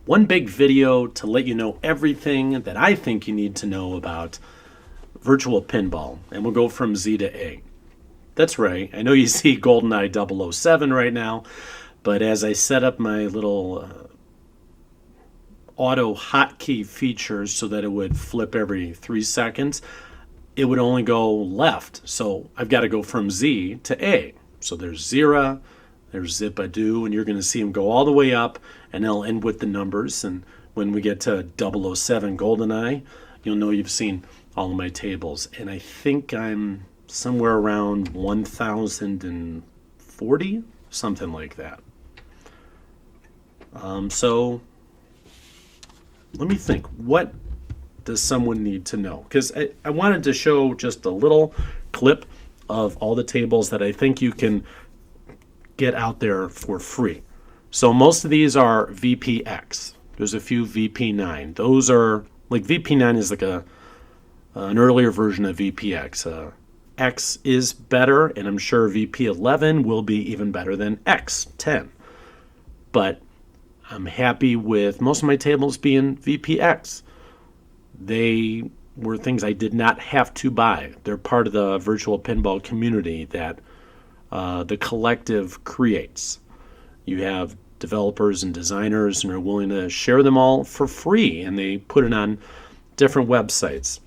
one big video to let you know everything that I think you need to know about virtual pinball. And we'll go from Z to A. That's right. I know you see GoldenEye 007 right now, but as I set up my little auto hotkey features so that it would flip every 3 seconds, it would only go left. So I've got to go from Z to A. So there's Zira, there's Zip-a-Doo, and you're going to see them go all the way up, and they'll end with the numbers. And when we get to 007 GoldenEye, you'll know you've seen all of my tables. And I think I'm somewhere around 1,040, something like that. So let me think. What does someone need to know? Because I wanted to show just a little clip of all the tables that I think you can get out there for free. So most of these are VPX. There's a few VP9. Those are, like VP9 is like an earlier version of VPX. X is better, and I'm sure VP11 will be even better than X10. But I'm happy with most of my tables being VPX. They were things I did not have to buy. They're part of the virtual pinball community that the collective creates. You have developers and designers and are willing to share them all for free, and they put it on different websites.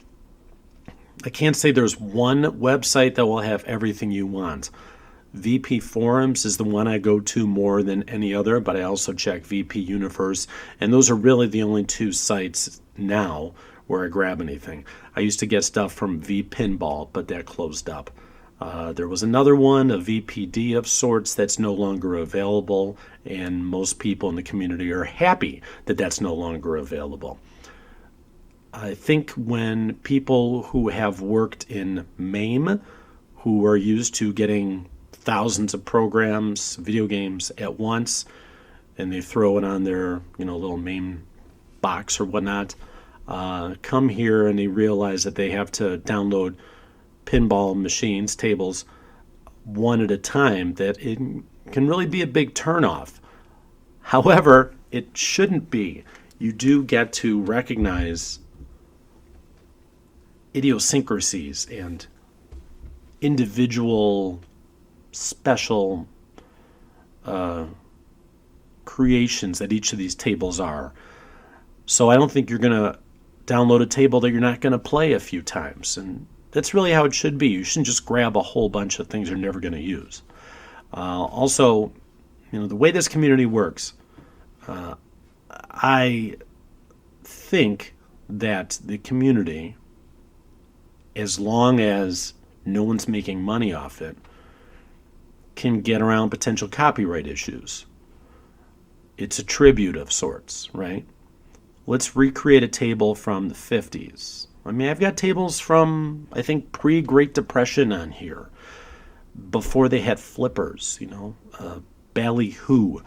I can't say there's one website that will have everything you want. VP Forums is the one I go to more than any other, but I also check VP Universe, and those are really the only two sites now where I grab anything. I used to get stuff from vPinball, but that closed up. There was another one, a VPD of sorts, that's no longer available, and most people in the community are happy that that's no longer available. I think when people who have worked in MAME, who are used to getting thousands of programs, video games at once, and they throw it on their little MAME box or whatnot, come here and they realize that they have to download pinball machines, tables, one at a time, that it can really be a big turnoff. However, it shouldn't be. You do get to recognize idiosyncrasies and individual special creations that each of these tables are. So I don't think you're going to download a table that you're not going to play a few times. And that's really how it should be. You shouldn't just grab a whole bunch of things you're never going to use. Also, the way this community works, I think that the community, as long as no one's making money off it, can get around potential copyright issues. It's a tribute of sorts, right? Let's recreate a table from the 50s. I mean, I've got tables from, I think, pre-Great Depression on here, before they had flippers, Ballyhoo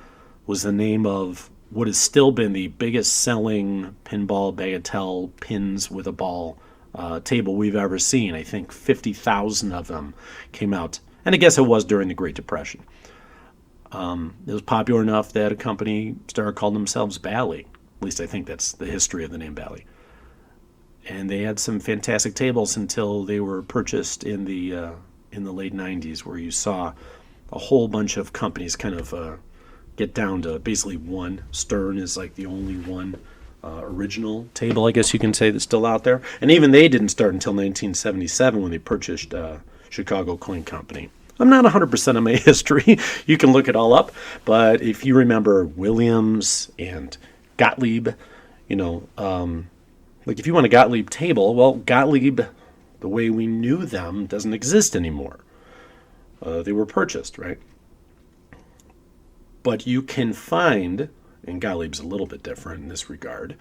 was the name of what has still been the biggest selling pinball bagatelle pins with a ball table we've ever seen. I think 50,000 of them came out, and I guess it was during the Great Depression. It was popular enough that a company started calling themselves Bally. At least I think that's the history of the name Bally. And they had some fantastic tables until they were purchased in the late 90s, where you saw a whole bunch of companies kind of get down to basically one. Stern is like the only one original table, I guess you can say, that's still out there. And even they didn't start until 1977 when they purchased Chicago Coin Company. I'm not 100% on my history. You can look it all up. But if you remember Williams and Gottlieb, like if you want a Gottlieb table, well, Gottlieb, the way we knew them, doesn't exist anymore. They were purchased, right? But you can find, and Gottlieb's a little bit different in this regard,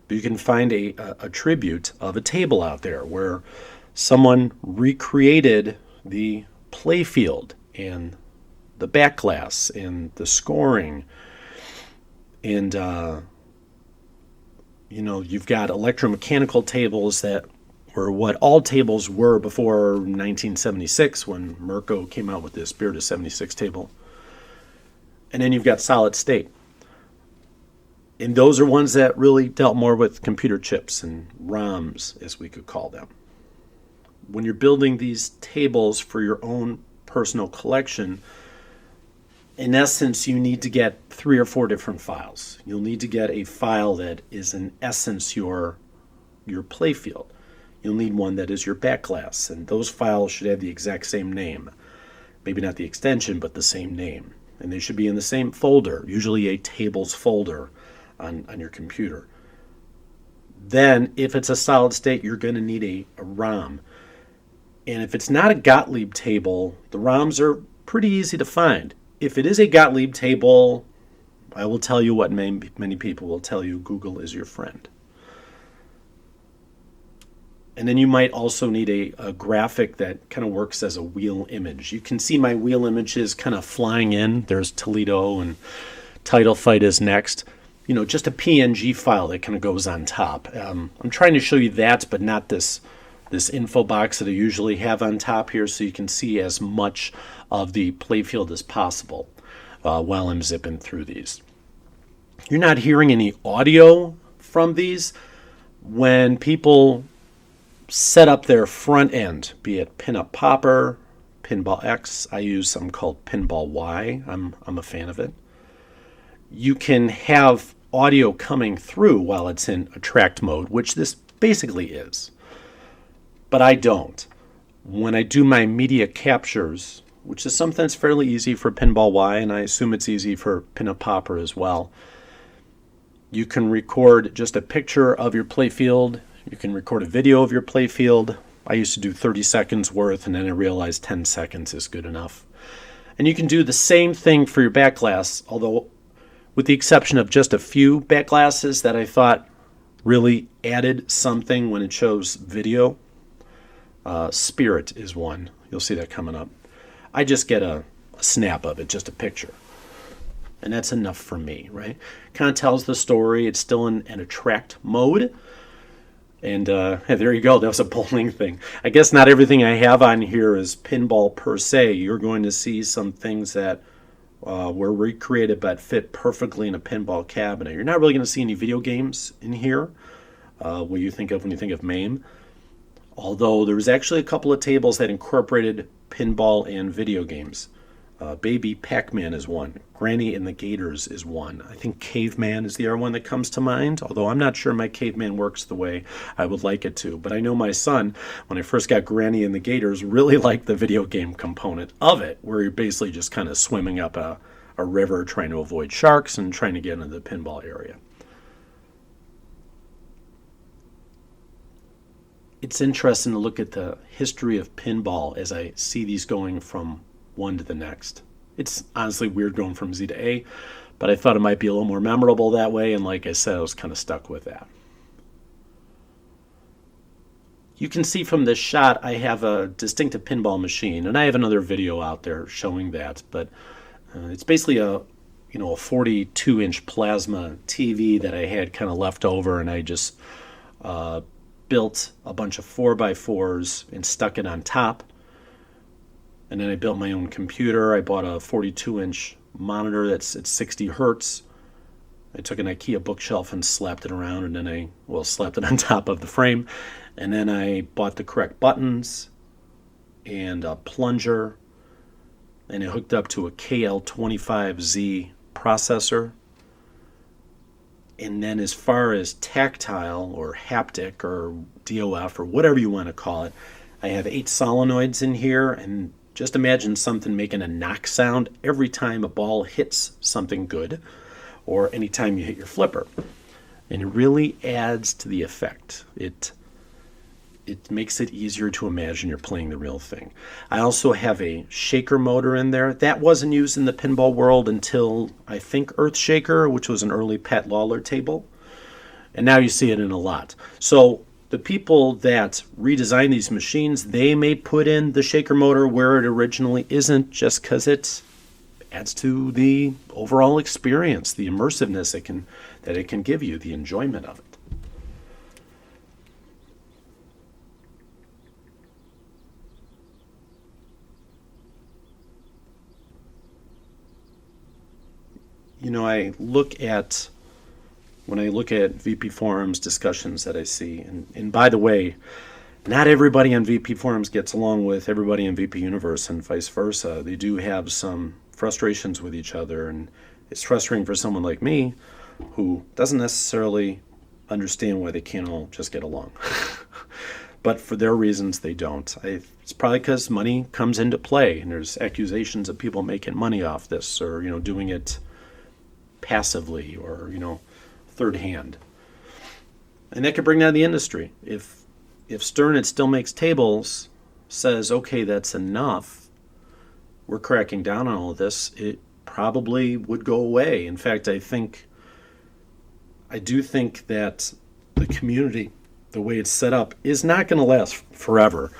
but you can find a tribute of a table out there where someone recreated the playfield and the back glass and the scoring. And, you've got electromechanical tables that were what all tables were before 1976, when Mirko came out with the Spirit of 76 table. And then you've got solid state. And those are ones that really dealt more with computer chips and ROMs, as we could call them. When you're building these tables for your own personal collection, in essence, you need to get 3 or 4 different files. You'll need to get a file that is, in essence, your playfield. You'll need one that is your backglass, and those files should have the exact same name. Maybe not the extension, but the same name. And they should be in the same folder, usually a tables folder on your computer. Then, if it's a solid state, you're going to need a ROM. And if it's not a Gottlieb table, the ROMs are pretty easy to find. If it is a Gottlieb table, I will tell you what many people will tell you: Google is your friend. And then you might also need a graphic that kind of works as a wheel image. You can see my wheel images kind of flying in. There's Toledo and Title Fight is next. Just a PNG file that kind of goes on top. I'm trying to show you that, but not this info box that I usually have on top here, so you can see as much of the playfield as possible while I'm zipping through these. You're not hearing any audio from these. When people set up their front end, be it Pinup Popper, Pinball X, I use something called Pinball Y. I'm a fan of it. You can have audio coming through while it's in attract mode, which this basically is. But I don't. When I do my media captures, which is something that's fairly easy for Pinball Y, and I assume it's easy for Pinup Popper as well, you can record just a picture of your playfield. You can record a video of your playfield. I used to do 30 seconds worth, and then I realized 10 seconds is good enough. And you can do the same thing for your backglass, although with the exception of just a few backglasses that I thought really added something when it shows video. Spirit is one. You'll see that coming up. I just get a snap of it, just a picture. And that's enough for me, right? Kind of tells the story. It's still in an attract mode. And there you go. That was a bowling thing. I guess not everything I have on here is pinball per se. You're going to see some things that were recreated but fit perfectly in a pinball cabinet. You're not really going to see any video games in here. What you think of when you think of MAME. Although there was actually a couple of tables that incorporated pinball and video games. Baby Pac-Man is one. Granny and the Gators is one. I think Caveman is the other one that comes to mind, although I'm not sure my Caveman works the way I would like it to. But I know my son, when I first got Granny and the Gators, really liked the video game component of it, where you're basically just kind of swimming up a river trying to avoid sharks and trying to get into the pinball area. It's interesting to look at the history of pinball as I see these going from one to the next. It's honestly weird going from Z to A, but I thought it might be a little more memorable that way, and like I said, I was kind of stuck with that. You can see from this shot I have a distinctive pinball machine, and I have another video out there showing that, but it's basically a 42-inch plasma TV that I had kind of left over, and I just built a bunch of 4x4s and stuck it on top. And then I built my own computer. I bought a 42-inch monitor that's at 60 hertz. I took an IKEA bookshelf and slapped it around, and then I slapped it on top of the frame. And then I bought the correct buttons and a plunger, and it hooked up to a KL25Z processor. And then as far as tactile or haptic or DOF or whatever you want to call it, I have 8 solenoids in here, and just imagine something making a knock sound every time a ball hits something good or anytime you hit your flipper. And it really adds to the effect. It makes it easier to imagine you're playing the real thing. I also have a shaker motor in there. That wasn't used in the pinball world until, I think, Earthshaker, which was an early Pat Lawler table. And now you see it in a lot. So the people that redesign these machines, they may put in the shaker motor where it originally isn't, just because it adds to the overall experience, the immersiveness that it can give you, the enjoyment of it. I look at when I look at VP forums discussions that I see. And by the way, not everybody on VP forums gets along with everybody in VP Universe and vice versa. They do have some frustrations with each other, and it's frustrating for someone like me who doesn't necessarily understand why they can't all just get along. But for their reasons, they don't. It's probably because money comes into play, and there's accusations of people making money off this, or doing it passively, or third hand, and that could bring down the industry. If Stern, It Still Makes Tables, says, okay, that's enough, we're cracking down on all of this, it probably would go away. In fact, I do think that the community, the way it's set up, is not going to last forever.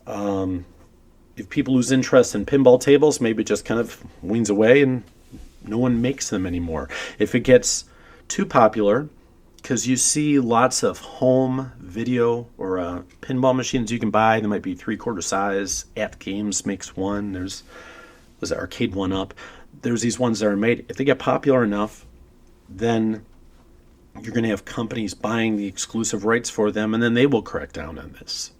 If people lose interest in pinball tables, maybe it just kind of weans away and no one makes them anymore. If it gets too popular, because you see lots of home video or pinball machines you can buy, they might be 3/4 size. At Games makes one. There's Arcade 1-Up. There's these ones that are made. If they get popular enough, then you're going to have companies buying the exclusive rights for them, and then they will crack down on this.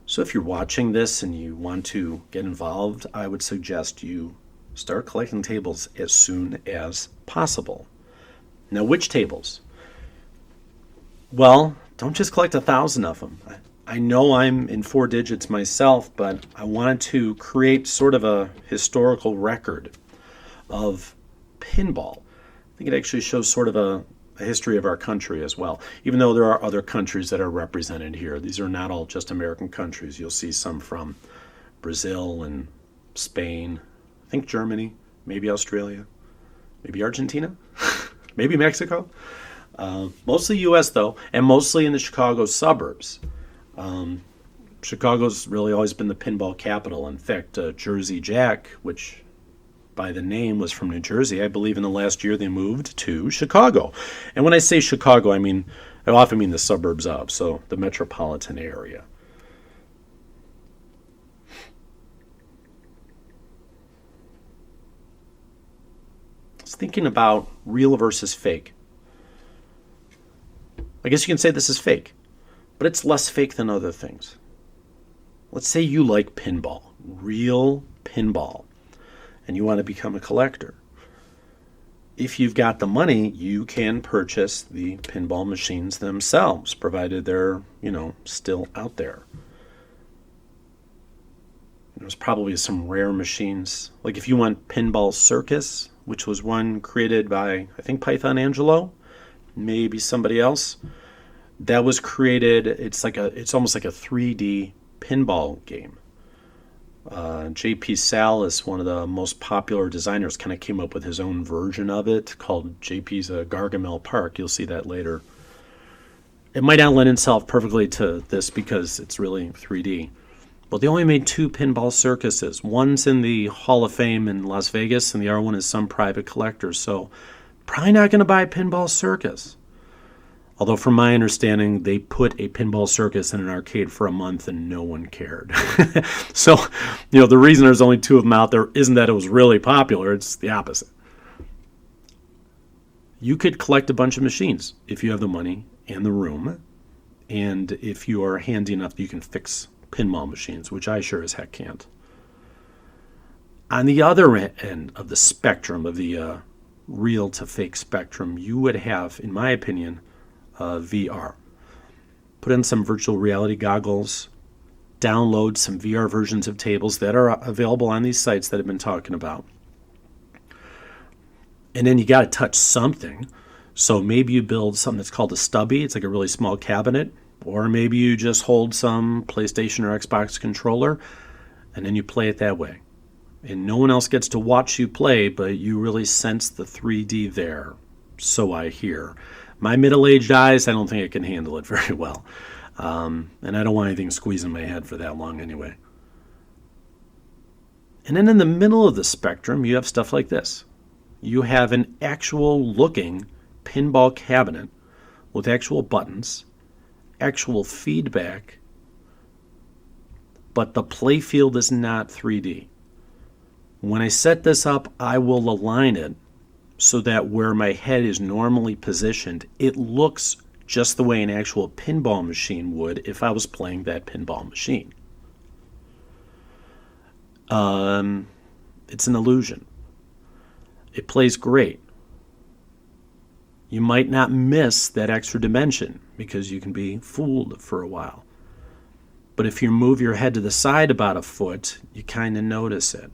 So if you're watching this and you want to get involved, I would suggest you start collecting tables as soon as possible. Now, which tables? Well, don't just collect 1,000 of them. I know I'm in 4 digits myself, but I wanted to create sort of a historical record of pinball. I think it actually shows sort of a history of our country as well, even though there are other countries that are represented here. These are not all just American countries. You'll see some from Brazil and Spain, I think Germany, maybe Australia, maybe Argentina, maybe Mexico. Mostly U.S. though, and mostly in the Chicago suburbs. Chicago's really always been the pinball capital. In fact, Jersey Jack, which by the name was from New Jersey, I believe in the last year they moved to Chicago. And when I say Chicago, I often mean the suburbs of, so the metropolitan area. I was thinking about real versus fake. I guess you can say this is fake, but it's less fake than other things. Let's say you like pinball, real pinball, and you want to become a collector. If you've got the money, you can purchase the pinball machines themselves, provided they're, still out there. There's probably some rare machines. Like if you want Pinball Circus, which was one created by, I think, Python Angelo, maybe somebody else. That was created, it's almost like a 3D pinball game. J.P. Salas, one of the most popular designers, kind of came up with his own version of it called J.P.'s Gargamel Park. You'll see that later. It might not lend itself perfectly to this because it's really 3D. But they only made 2 pinball circuses. One's in the Hall of Fame in Las Vegas, and the other one is some private collector. So probably not going to buy a pinball circus. Although from my understanding, they put a pinball circus in an arcade for a month and no one cared. So, the reason there's only 2 of them out there isn't that it was really popular. It's the opposite. You could collect a bunch of machines if you have the money and the room. And if you are handy enough, you can fix pinball machines, which I sure as heck can't. On the other end of the spectrum, of the real to fake spectrum, you would have, in my opinion, VR. Put in some virtual reality goggles, download some VR versions of tables that are available on these sites that I've been talking about. And then you got to touch something. So maybe you build something that's called a stubby. It's like a really small cabinet. Or maybe you just hold some PlayStation or Xbox controller and then you play it that way. And no one else gets to watch you play, but you really sense the 3D there. So I hear. My middle-aged eyes, I don't think I can handle it very well. And I don't want anything squeezing my head for that long anyway. And then in the middle of the spectrum, you have stuff like this. You have an actual looking pinball cabinet with actual buttons, actual feedback, but the play field is not 3D. When I set this up, I will align it so that where my head is normally positioned, it looks just the way an actual pinball machine would if I was playing that pinball machine. It's an illusion. It plays great. You might not miss that extra dimension because you can be fooled for a while. But if you move your head to the side about a foot, you kind of notice it.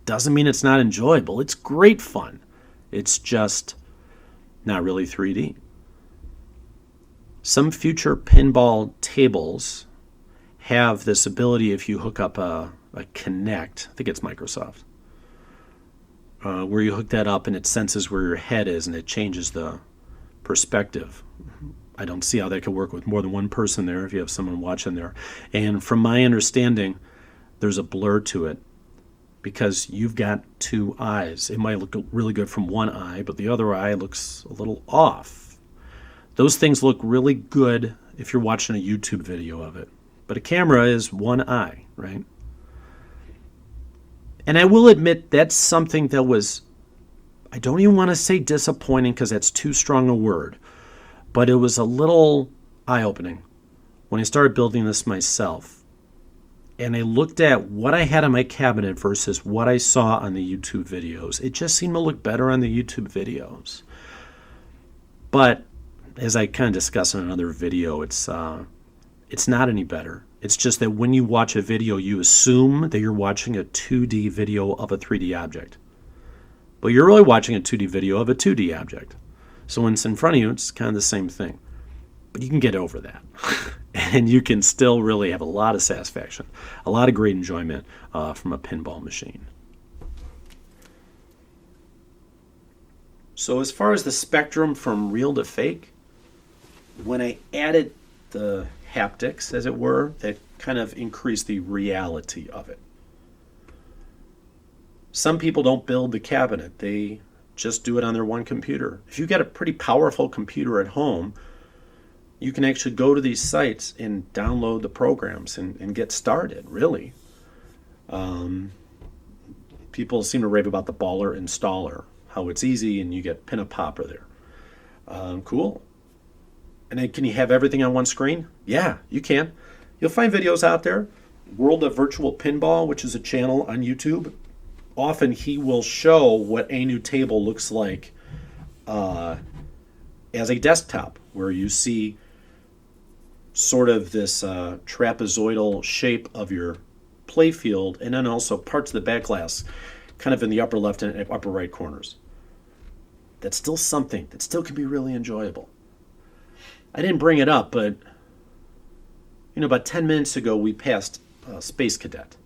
Doesn't mean it's not enjoyable. It's great fun. It's just not really 3D. Some future pinball tables have this ability if you hook up a Kinect, I think it's Microsoft, where you hook that up and it senses where your head is and it changes the perspective. I don't see how that could work with more than one person there if you have someone watching there. And from my understanding, there's a blur to it because you've got two eyes. It might look really good from one eye, but the other eye looks a little off. Those things look really good if you're watching a YouTube video of it. But a camera is one eye, right? And I will admit that's something that was, I don't even want to say disappointing because that's too strong a word, but it was a little eye-opening when I started building this myself. And I looked at what I had in my cabinet versus what I saw on the YouTube videos. It just seemed to look better on the YouTube videos. But as I kind of discussed in another video, it's not any better. It's just that when you watch a video, you assume that you're watching a 2D video of a 3D object. But you're really watching a 2D video of a 2D object. So when it's in front of you, it's kind of the same thing. But you can get over that. And you can still really have a lot of satisfaction, a lot of great enjoyment from a pinball machine. So as far as the spectrum from real to fake, when I added the haptics, as it were, that kind of increased the reality of it. Some people don't build the cabinet. They just do it on their one computer. If you've got a pretty powerful computer at home, you can actually go to these sites and download the programs and get started, really. People seem to rave about the Baller installer, how it's easy and you get pin a popper there. Cool. And then can you have everything on one screen? Yeah, you can. You'll find videos out there. World of Virtual Pinball, which is a channel on YouTube. Often he will show what a new table looks like as a desktop, where you see sort of this trapezoidal shape of your playfield, and then also parts of the back glass, kind of in the upper left and upper right corners. That's still something that still can be really enjoyable. I didn't bring it up, but about 10 minutes ago we passed Space Cadet.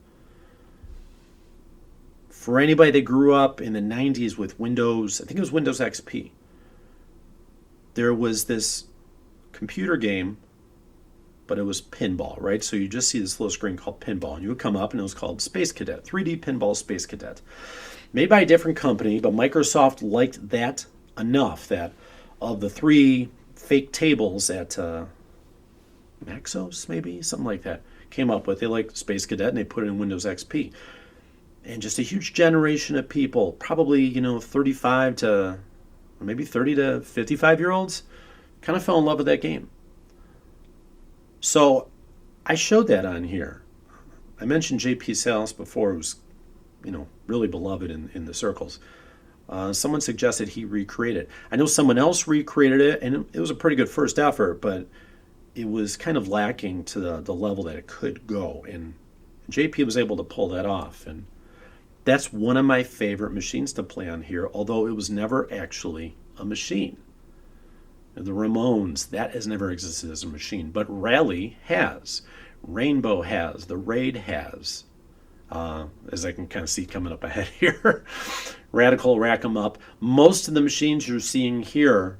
For anybody that grew up in the 90s with Windows, I think it was Windows XP, there was this computer game, but it was pinball, right? So you just see this little screen called Pinball, and you would come up and it was called Space Cadet, 3D Pinball Space Cadet. Made by a different company, but Microsoft liked that enough that of the three fake tables at Maxos, maybe, something like that, came up with, they liked Space Cadet and they put it in Windows XP. And just a huge generation of people, probably 35 to, or maybe 30 to 55-year-olds, kind of fell in love with that game. So I showed that on here. I mentioned J.P. Salas before, who's really beloved in the circles. Someone suggested he recreate it. I know someone else recreated it, and it was a pretty good first effort, but it was kind of lacking to the level that it could go. And JP was able to pull that off. And that's one of my favorite machines to play on here, although it was never actually a machine. The Ramones, that has never existed as a machine, but Rally has. Rainbow has. The Raid has. As I can kind of see coming up ahead here. Radical, Rack 'em Up. Most of the machines you're seeing here,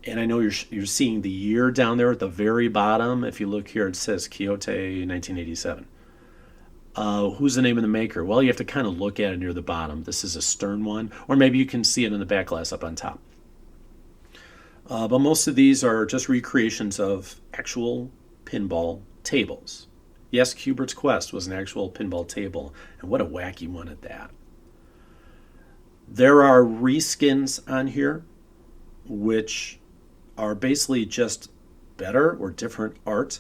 and I know you're seeing the year down there at the very bottom. If you look here, it says Quixote 1987. Who's the name of the maker? Well, you have to kind of look at it near the bottom. This is a Stern one, or maybe you can see it in the back glass up on top. But most of these are just recreations of actual pinball tables. Yes, Cubert's Quest was an actual pinball table, and what a wacky one at that. There are reskins on here, which are basically just better or different art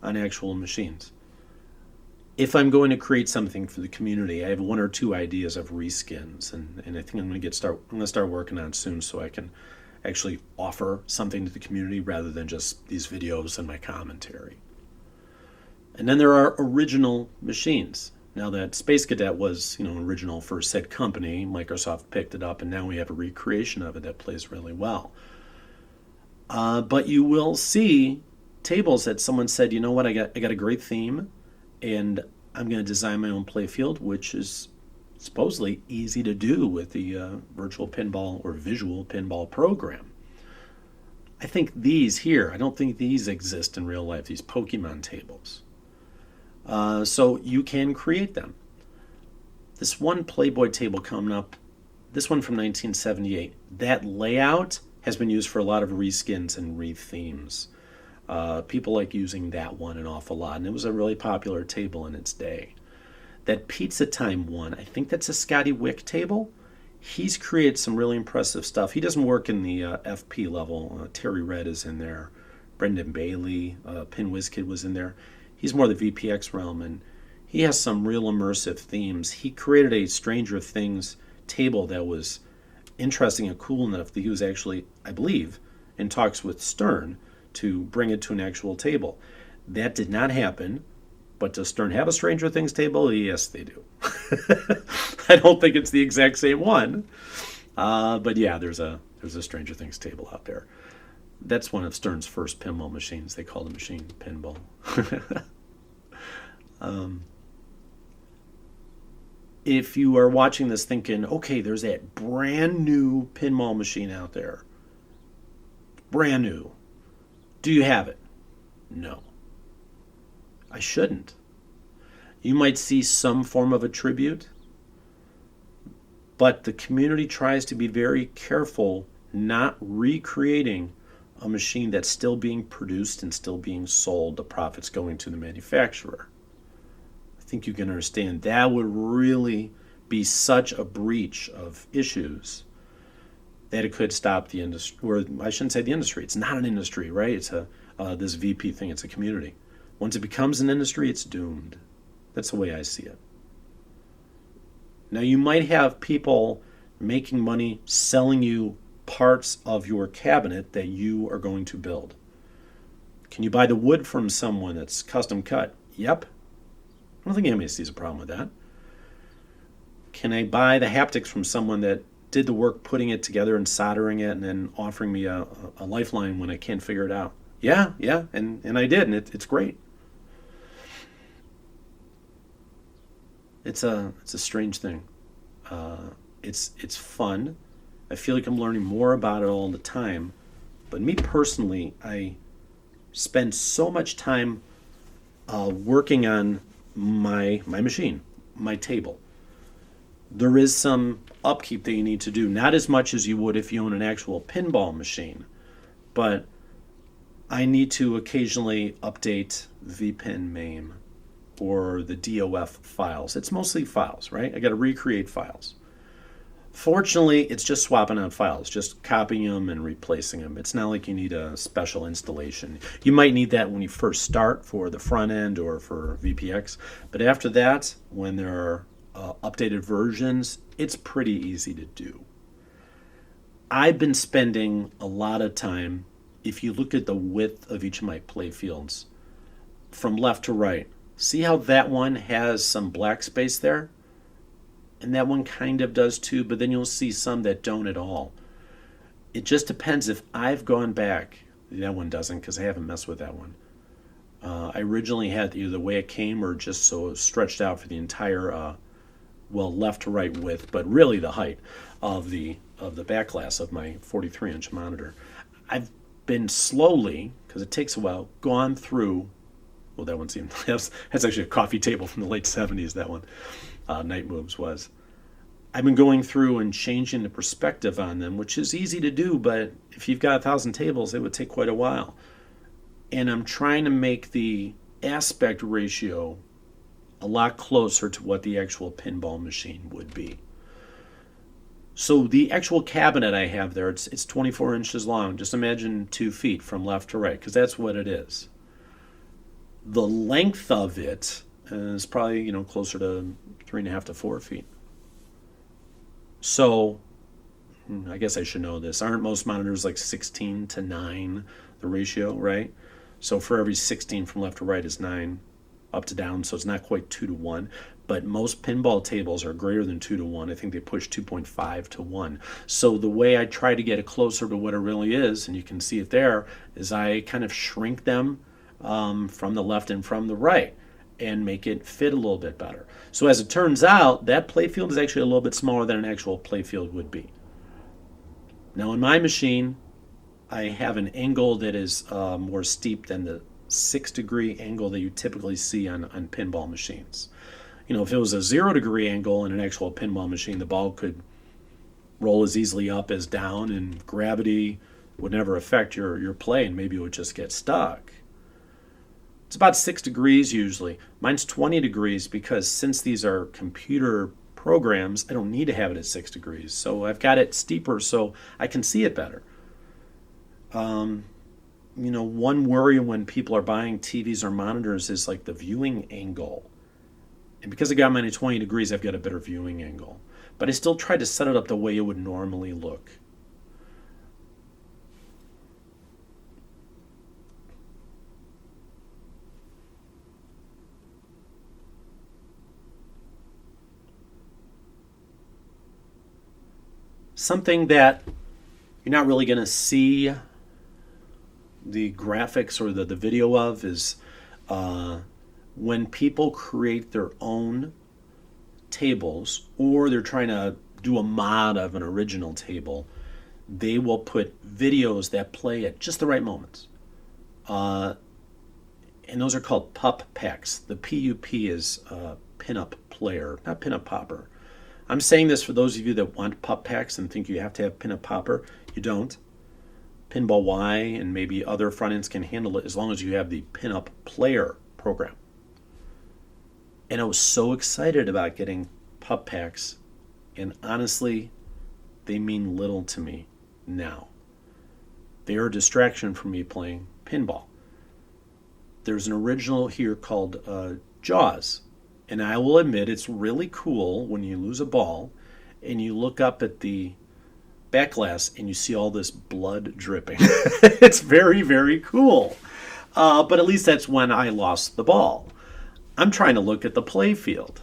on actual machines. If I'm going to create something for the community, I have one or two ideas of reskins, and I think I'm going to start working on it soon, so I can actually offer something to the community rather than just these videos and my commentary. And then there are original machines. Now that Space Cadet was, original for said company, Microsoft picked it up, and now we have a recreation of it that plays really well. But you will see tables that someone said, you know what, I got a great theme, and I'm going to design my own playfield, which is supposedly easy to do with the virtual pinball or visual pinball program. I think these here, I don't think these exist in real life, these Pokemon tables. So you can create them. This one Playboy table coming up, this one from 1978, that layout has been used for a lot of reskins and rethemes. People like using that one an awful lot, and it was a really popular table in its day. That Pizza Time one, I think that's a Scotty Wick table. He's created some really impressive stuff. He doesn't work in the FP level. Terry Red is in there. Brendan Bailey, Pin Whiz Kid was in there. He's more the VPX realm, and he has some real immersive themes. He created a Stranger Things table that was interesting and cool enough that he was actually, I believe, in talks with Stern to bring it to an actual table. That did not happen, but does Stern have a Stranger Things table? Yes, they do. I don't think it's the exact same one, but yeah, there's a Stranger Things table out there. That's one of Stern's first pinball machines. They call the machine Pinball. If you are watching this thinking, okay, there's that brand new pinball machine out there. Brand new. Do you have it? No. I shouldn't. You might see some form of a tribute, but the community tries to be very careful not recreating a machine that's still being produced and still being sold, the profits going to the manufacturer. I think you can understand that would really be such a breach of issues that it could stop the industry, or I shouldn't say the industry. It's not an industry, right? It's this VP thing. It's a community. Once it becomes an industry, it's doomed. That's the way I see it. Now, you might have people making money selling you parts of your cabinet that you are going to build. Can you buy the wood from someone that's custom cut? Yep. I don't think anybody sees a problem with that. Can I buy the haptics from someone that did the work putting it together and soldering it and then offering me a lifeline when I can't figure it out? Yeah, and I did, and it's great. It's a strange thing. It's fun. I feel like I'm learning more about it all the time. But me personally, I spend so much time working on my machine, my table. There is some upkeep that you need to do, not as much as you would if you own an actual pinball machine, but I need to occasionally update VPin MAME or the DOF files. It's mostly files, right? I got to recreate files. Fortunately, it's just swapping out files, just copying them and replacing them. It's not like you need a special installation. You might need that when you first start for the front end or for VPX, but after that, when there are updated versions, it's pretty easy to do. I've been spending a lot of time, if you look at the width of each of my play fields, from left to right, see how that one has some black space there? And that one kind of does too, but then you'll see some that don't at all. It just depends if I've gone back. That one doesn't, because I haven't messed with that one. I originally had either the way it came or just so it was stretched out for the entire, left to right width, but really the height of the back glass of my 43-inch monitor. I've been slowly, because it takes a while, gone through. Well, that one seemed that's actually a coffee table from the late 70s. That one. Night Moves was. I've been going through and changing the perspective on them, which is easy to do, but if you've got 1,000 tables, it would take quite a while. And I'm trying to make the aspect ratio a lot closer to what the actual pinball machine would be. So the actual cabinet I have there, it's 24 inches long. Just imagine 2 feet from left to right, because that's what it is. The length of it is probably, closer to 3.5 to 4 feet. So I guess I should know this. Aren't most monitors like 16 to 9, the ratio, right? So for every 16 from left to right is 9 up to down, so it's not quite 2 to 1. But most pinball tables are greater than 2 to 1. I think they push 2.5 to 1. So the way I try to get it closer to what it really is, and you can see it there, is I kind of shrink them from the left and from the right and make it fit a little bit better. So as it turns out, that playfield is actually a little bit smaller than an actual playfield would be. Now in my machine, I have an angle that is more steep than the 6-degree angle that you typically see on pinball machines. If it was a 0-degree angle in an actual pinball machine, the ball could roll as easily up as down, and gravity would never affect your play, and maybe it would just get stuck. It's about 6 degrees usually. Mine's 20 degrees because since these are computer programs, I don't need to have it at 6 degrees. So I've got it steeper so I can see it better. One worry when people are buying TVs or monitors is like the viewing angle. And because I got mine at 20 degrees, I've got a better viewing angle. But I still try to set it up the way it would normally look. Something that you're not really going to see the graphics or the video of is when people create their own tables or they're trying to do a mod of an original table, they will put videos that play at just the right moments. And those are called pup packs. The PUP is pinup player, not pinup popper. I'm saying this for those of you that want pup packs and think you have to have pinup popper. You don't. Pinball Y and maybe other front ends can handle it as long as you have the pinup player program. And I was so excited about getting pup packs, and honestly, they mean little to me now. They are a distraction from me playing pinball. There's an original here called Jaws, and I will admit it's really cool when you lose a ball and you look up at the back glass and you see all this blood dripping. It's very, very cool. But at least that's when I lost the ball. I'm trying to look at the play field,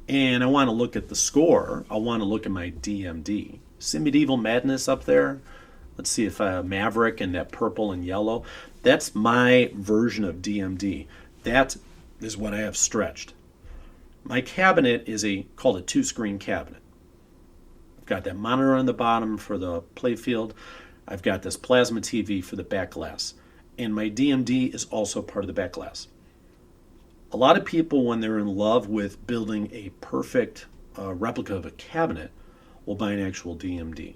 and I want to look at the score. I want to look at my DMD. See Medieval Madness up there? Let's see if Maverick and that purple and yellow. That's my version of DMD. That is what I have stretched. My cabinet is called a 2-screen cabinet. I've got that monitor on the bottom for the play field. I've got this plasma TV for the back glass. And my DMD is also part of the back glass. A lot of people, when they're in love with building a perfect replica of a cabinet, will buy an actual DMD.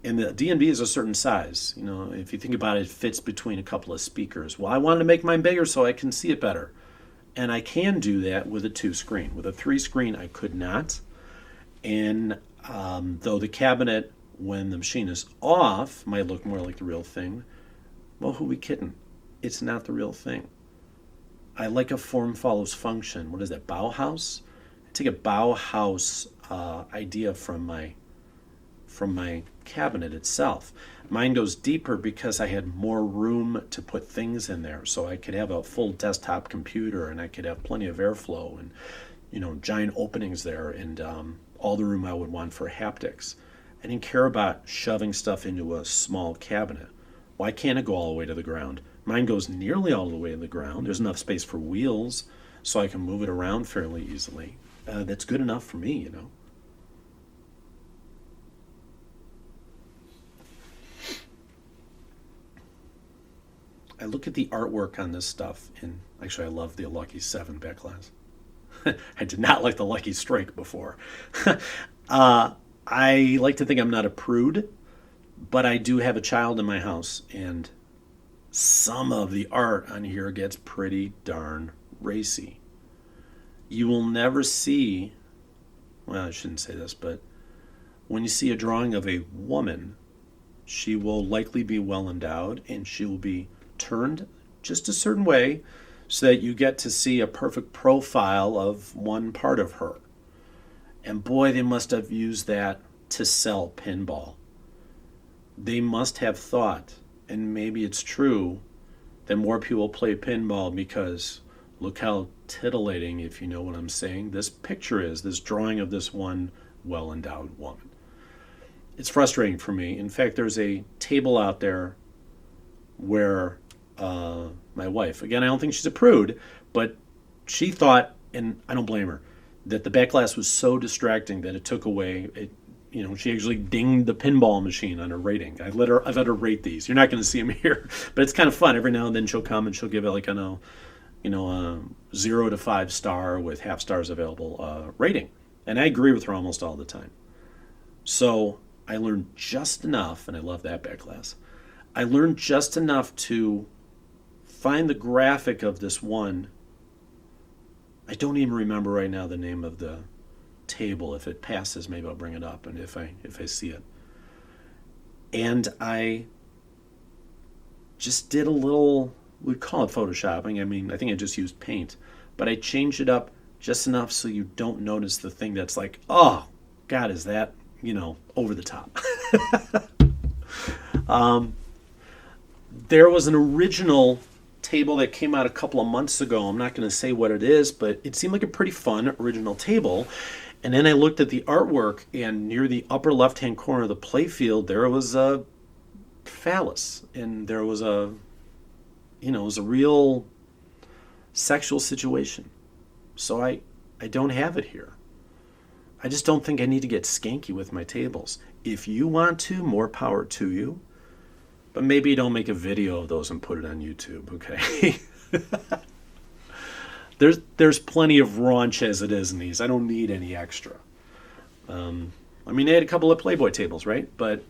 And the DMD is a certain size. If you think about it, it fits between a couple of speakers. Well, I wanted to make mine bigger so I can see it better. And I can do that with a 2-screen. With a 3-screen, I could not. And though the cabinet, when the machine is off, might look more like the real thing, well, who we kidding? It's not the real thing. I like a form follows function. What is that, Bauhaus? I take a Bauhaus idea from my cabinet itself. Mine goes deeper because I had more room to put things in there. So I could have a full desktop computer, and I could have plenty of airflow and giant openings there, and all the room I would want for haptics. I didn't care about shoving stuff into a small cabinet. Why can't it go all the way to the ground? Mine goes nearly all the way to the ground. There's enough space for wheels so I can move it around fairly easily. That's good enough for me, I look at the artwork on this stuff, and actually I love the Lucky 7 back glass. I did not like the Lucky Strike before. I like to think I'm not a prude, but I do have a child in my house, and some of the art on here gets pretty darn racy. You will never see, well, I shouldn't say this, but when you see a drawing of a woman, she will likely be well endowed, and she will be turned just a certain way so that you get to see a perfect profile of one part of her. And boy, they must have used that to sell pinball. They must have thought, and maybe it's true, that more people play pinball because look how titillating, if you know what I'm saying, this picture is, this drawing of this one well-endowed woman. It's frustrating for me. In fact, there's a table out there where my wife, again, I don't think she's a prude, but she thought, and I don't blame her, that the back glass was so distracting that it took away, she actually dinged the pinball machine on her rating. I've let her rate these. You're not going to see them here, but it's kind of fun. Every now and then she'll come and she'll give it like, a 0 to 5 star with half stars available rating. And I agree with her almost all the time. So I learned just enough, and I love that back glass. I learned just enough to find the graphic of this one. I don't even remember right now the name of the table. If it passes, maybe I'll bring it up, and if I see it. And I just did a little, we'd call it photoshopping. I mean, I think I just used paint, but I changed it up just enough so you don't notice the thing that's like, oh, God, is that, over the top. There was an original table that came out a couple of months ago. I'm not going to say what it is, but it seemed like a pretty fun original table. And then I looked at the artwork, and near the upper left-hand corner of the playfield, there was a phallus, and there was it was a real sexual situation. So I don't have it here. I just don't think I need to get skanky with my tables. If you want to, more power to you. But maybe don't make a video of those and put it on YouTube, okay? There's plenty of raunch as it is in these. I don't need any extra. They had a couple of Playboy tables, right? But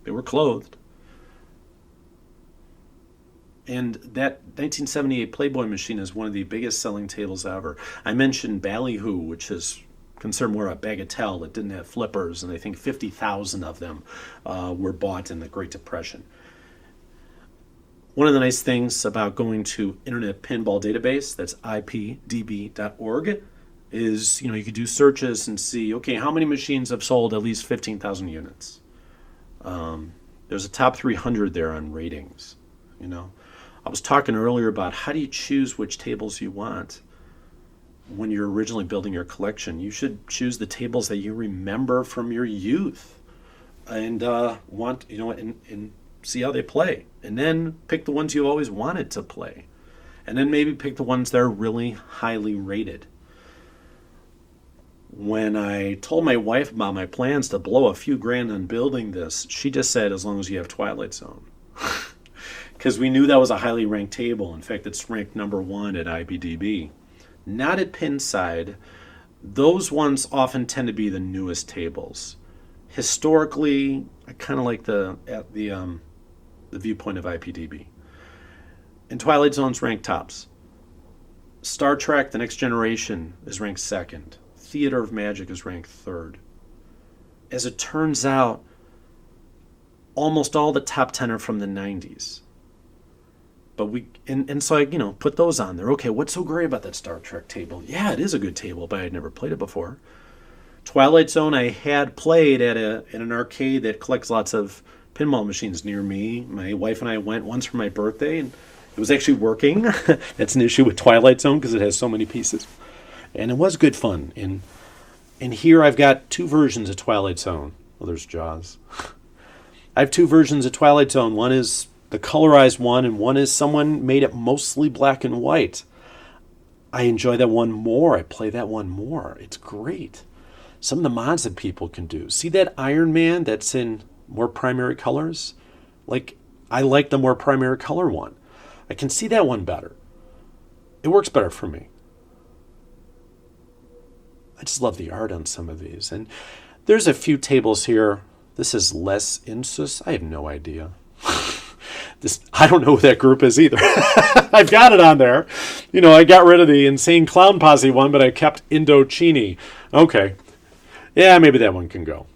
they were clothed. And that 1978 Playboy machine is one of the biggest selling tables ever. I mentioned Ballyhoo, which is concerned more about Bagatelle that didn't have flippers, and I think 50,000 of them were bought in the Great Depression. One of the nice things about going to Internet Pinball Database, that's ipdb.org, is you could do searches and see, okay, how many machines have sold at least 15,000 units? There's a top 300 there on ratings. I was talking earlier about how do you choose which tables you want when you're originally building your collection. You should choose the tables that you remember from your youth and and see how they play. And then pick the ones you always wanted to play. And then maybe pick the ones that are really highly rated. When I told my wife about my plans to blow a few grand on building this, she just said, as long as you have Twilight Zone. Because we knew that was a highly ranked table. In fact, it's ranked number 1 at IBDB. Not at Pinside. Those ones often tend to be the newest tables. Historically, I kind of like the viewpoint of IPDB. And Twilight Zone's ranked tops. Star Trek: The Next Generation is ranked 2nd. Theater of Magic is ranked 3rd. As it turns out, almost all the top 10 are from the 90s. But so I put those on there. Okay, what's so great about that Star Trek table? Yeah, it is a good table, but I'd never played it before. Twilight Zone I had played at an arcade that collects lots of pinball machines near me. My wife and I went once for my birthday, and it was actually working. That's an issue with Twilight Zone because it has so many pieces. And it was good fun. And here I've got 2 versions of Twilight Zone. Well, there's Jaws. I have 2 versions of Twilight Zone. One is the colorized one, and one is someone made it mostly black and white. I enjoy that one more. I play that one more. It's great. Some of the mods that people can do. See that Iron Man that's in more primary colors? I like the more primary color one. I can see that one better. It works better for me. I just love the art on some of these. And there's a few tables here. This is Les Insus. I have no idea. I don't know who that group is either. I've got it on there. I got rid of the Insane Clown Posse one, but I kept Indochini. Okay. Yeah, maybe that one can go.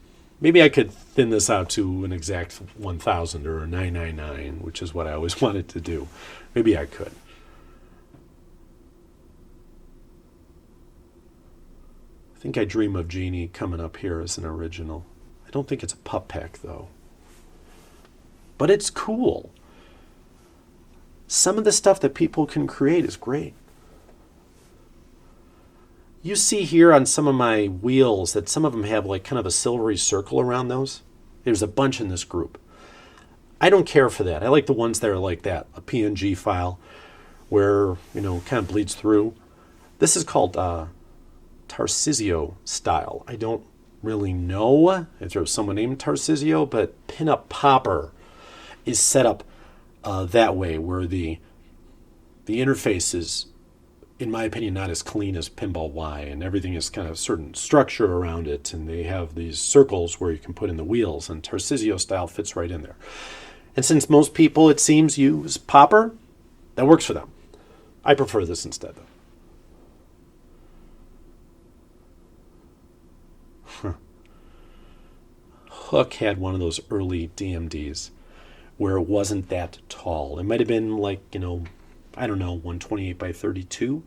Maybe I could thin this out to an exact 1,000 or a 999, which is what I always wanted to do. Maybe I could. I think I Dream of Jeannie coming up here as an original. I don't think it's a pup pack, though. But it's cool. Some of the stuff that people can create is great. You see here on some of my wheels that some of them have like kind of a silvery circle around those. There's a bunch in this group. I don't care for that. I like the ones that are like that, a PNG file where, kind of bleeds through. This is called Tarcisio style. I don't really know if there's someone named Tarcisio, but Pinup Popper is set up that way, where the interface is, in my opinion, not as clean as Pinball Y, and everything is kind of certain structure around it, and they have these circles where you can put in the wheels, and Tarcisio style fits right in there. And since most people, it seems, use Popper, that works for them. I prefer this instead, though. Hook had one of those early DMDs where it wasn't that tall. It might have been like, I don't know, 128 by 32.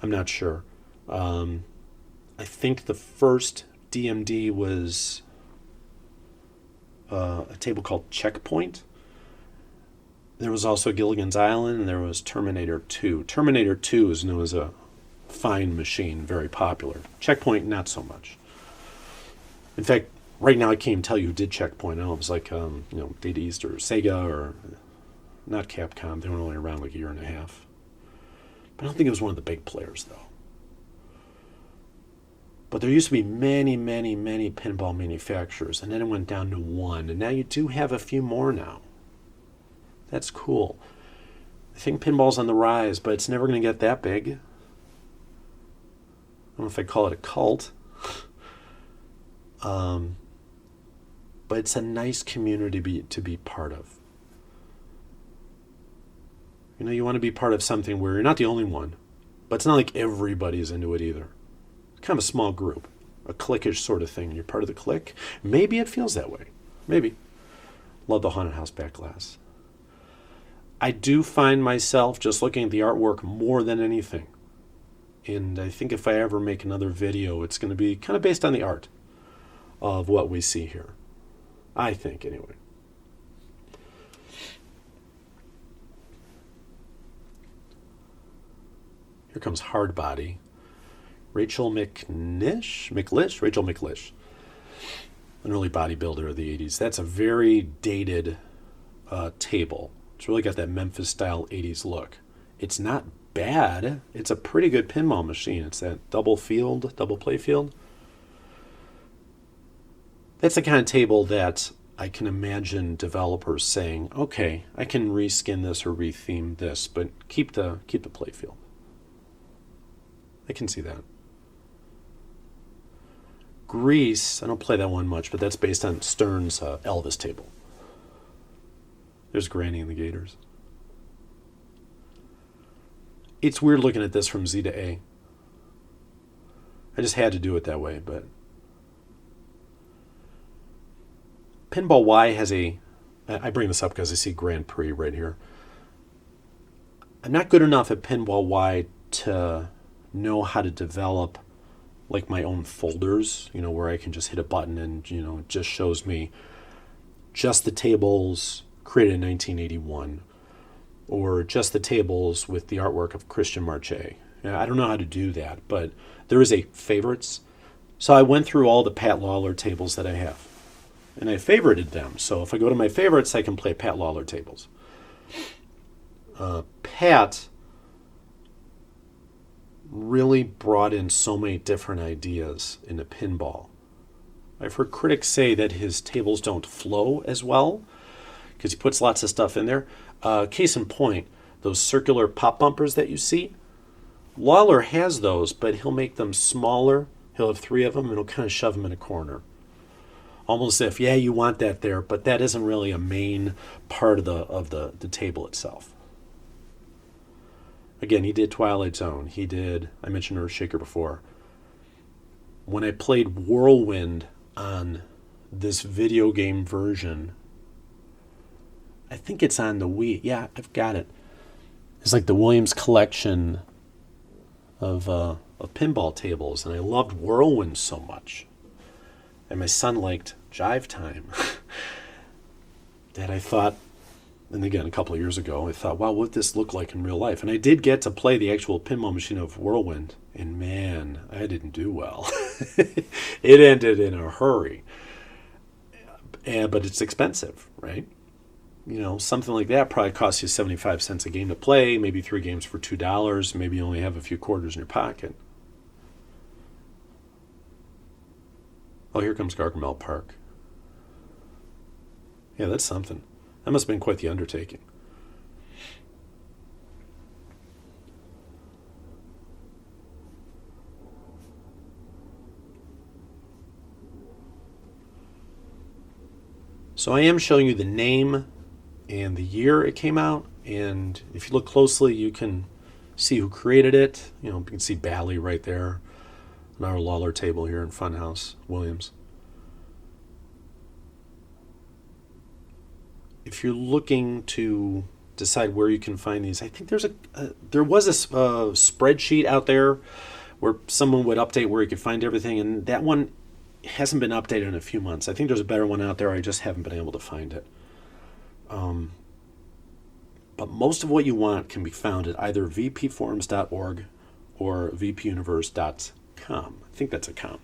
I'm not sure. I think the first DMD was a table called Checkpoint. There was also Gilligan's Island, and there was Terminator 2. Terminator 2 is known as a fine machine, very popular. Checkpoint, not so much. In fact, right now I can't even tell you who did Checkpoint. I don't know, it was like, Data East or Sega or not Capcom. They were only around like a year and a half. But I don't think it was one of the big players, though. But there used to be many, many, many pinball manufacturers, and then it went down to one. And now you do have a few more now. That's cool. I think pinball's on the rise, but it's never going to get that big. I don't know if I call it a cult. But it's a nice community to be part of. You want to be part of something where you're not the only one, but it's not like everybody's into it either. It's kind of a small group, a cliquish sort of thing. You're part of the clique. Maybe it feels that way. Maybe. Love the Haunted House back glass. I do find myself just looking at the artwork more than anything. And I think if I ever make another video, it's going to be kind of based on the art of what we see here. I think, anyway. Here comes Hard Body. Rachel McLish? Rachel McLish. An early bodybuilder of the 80s. That's a very dated table. It's really got that Memphis-style 80s look. It's not bad. It's a pretty good pinball machine. It's that double play field. That's the kind of table that I can imagine developers saying, okay, I can reskin this or retheme this, but keep the play field. I can see that. Grease, I don't play that one much, but that's based on Stern's Elvis table. There's Granny and the Gators. It's weird looking at this from Z to A. I just had to do it that way, but Pinball Y has I bring this up because I see Grand Prix right here. I'm not good enough at Pinball Y to know how to develop like my own folders, where I can just hit a button and, it just shows me just the tables created in 1981 or just the tables with the artwork of Christian Marche. I don't know how to do that, but there is a favorites. So I went through all the Pat Lawler tables that I have, and I favorited them. So if I go to my favorites, I can play Pat Lawler tables. Pat really brought in so many different ideas into pinball. I've heard critics say that his tables don't flow as well because he puts lots of stuff in there. Case in point, those circular pop bumpers that you see, Lawler has those, but he'll make them smaller. He'll have 3 of them, and he'll kind of shove them in a corner. Almost as if, yeah, you want that there, but that isn't really a main part of the table itself. Again, he did Twilight Zone. He did, I mentioned Earthshaker before. When I played Whirlwind on this video game version. I think it's on the Wii. Yeah, I've got it. It's like the Williams collection of pinball tables, and I loved Whirlwind so much. And my son liked Jive Time. That I thought, and again, a couple of years ago, I thought, wow, what would this look like in real life? And I did get to play the actual pinball machine of Whirlwind, and man, I didn't do well. It ended in a hurry. But it's expensive, right? You know, something like that probably costs you 75 cents a game to play, maybe 3 games for $2, maybe you only have a few quarters in your pocket. Oh, here comes Gargamel Park. Yeah, that's something. That must have been quite the undertaking. So I am showing you the name and the year it came out, and if you look closely, you can see who created it. You know, you can see Bally right there on our Lawler table here in Funhouse, Williams. If you're looking to decide where you can find these, I think there was a spreadsheet out there where someone would update where you could find everything, and that one hasn't been updated in a few months. I think there's a better one out there. I just haven't been able to find it. But most of what you want can be found at either vpforums.org or vpuniverse.com. I think that's a com.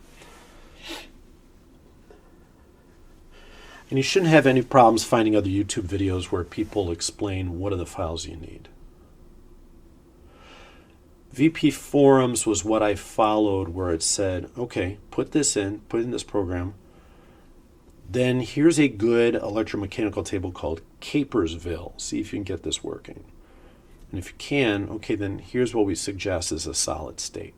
And you shouldn't have any problems finding other YouTube videos where people explain what are the files you need. VP Forums was what I followed, where it said, okay, put in this program. Then here's a good electromechanical table called Capersville. See if you can get this working. And if you can, okay, then here's what we suggest as a solid state.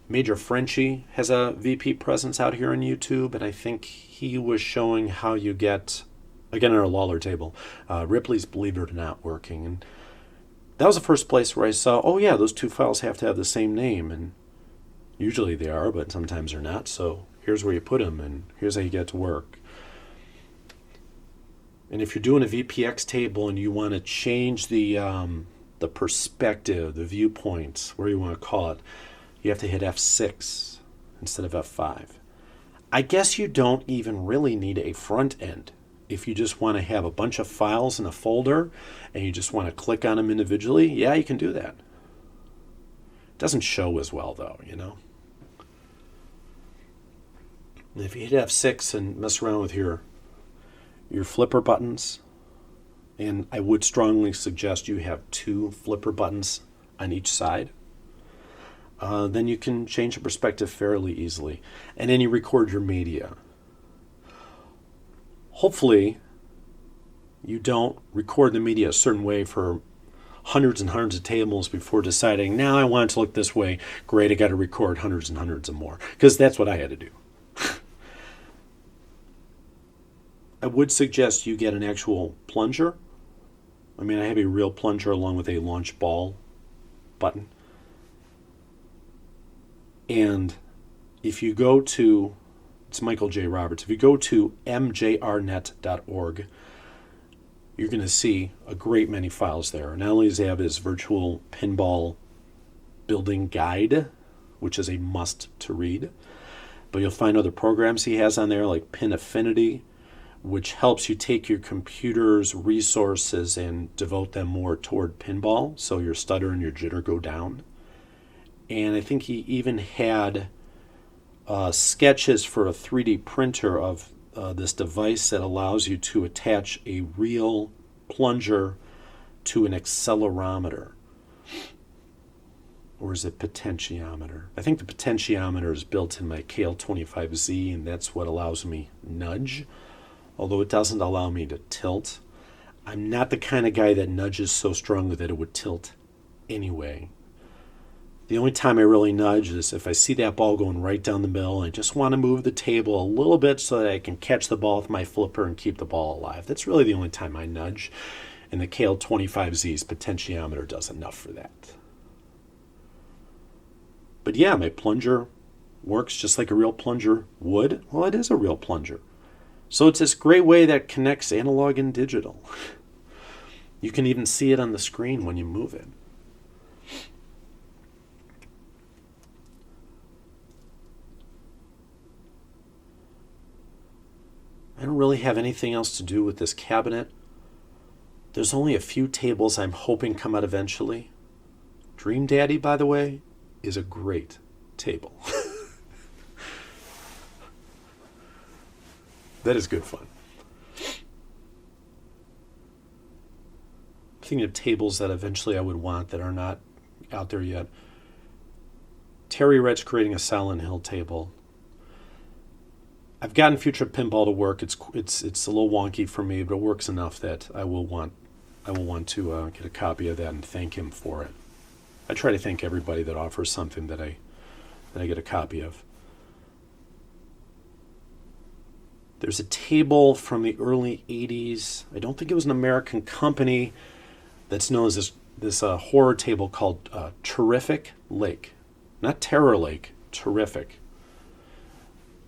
Major Frenchie has a VP presence out here on YouTube, and I think he was showing how you get, again on our Lawler table, Ripley's Believe It or Not working. And that was the first place where I saw, oh yeah, those two files have to have the same name, and usually they are, but sometimes they're not, so here's where you put them, and here's how you get it to work. And if you're doing a VPX table and you want to change the perspective, the viewpoints, where you want to call it, you have to hit F6 instead of F5. I guess you don't even really need a front end. If you just want to have a bunch of files in a folder and you just want to click on them individually, yeah, you can do that. It doesn't show as well, though, you know. And if you hit F6 and mess around with your flipper buttons, and I would strongly suggest you have 2 flipper buttons on each side, then you can change the perspective fairly easily. And then you record your media. Hopefully, you don't record the media a certain way for hundreds and hundreds of tables before deciding, now I want it to look this way. Great, I got to record hundreds and hundreds of more. Because that's what I had to do. I would suggest you get an actual plunger. I mean, I have a real plunger along with a launch ball button. And if you go to, it's Michael J. Roberts, if you go to mjrnet.org, you're going to see a great many files there. Not only does he have his virtual pinball building guide, which is a must to read, but you'll find other programs he has on there like Pin Affinity, which helps you take your computer's resources and devote them more toward pinball, so your stutter and your jitter go down. And I think he even had sketches for a 3D printer of this device that allows you to attach a real plunger to an accelerometer. Or is it potentiometer? I think the potentiometer is built in my KL25Z, and that's what allows me nudge, although it doesn't allow me to tilt. I'm not the kind of guy that nudges so strongly that it would tilt anyway. The only time I really nudge is if I see that ball going right down the middle and I just want to move the table a little bit so that I can catch the ball with my flipper and keep the ball alive. That's really the only time I nudge, and the KL25Z's potentiometer does enough for that. But yeah, my plunger works just like a real plunger would. Well, it is a real plunger. So it's this great way that connects analog and digital. You can even see it on the screen when you move it. I don't really have anything else to do with this cabinet. There's only a few tables I'm hoping come out eventually. Dream Daddy, by the way, is a great table. That is good fun. Thinking of tables that eventually I would want that are not out there yet. Terry Rett's creating a Silent Hill table. I've gotten Future Pinball to work. It's a little wonky for me, but it works enough that I will want to get a copy of that and thank him for it. I try to thank everybody that offers something that I get a copy of. There's a table from the early 80s. I don't think it was an American company that's known as this horror table called Terrific Lake. Not Terror Lake, Terrific.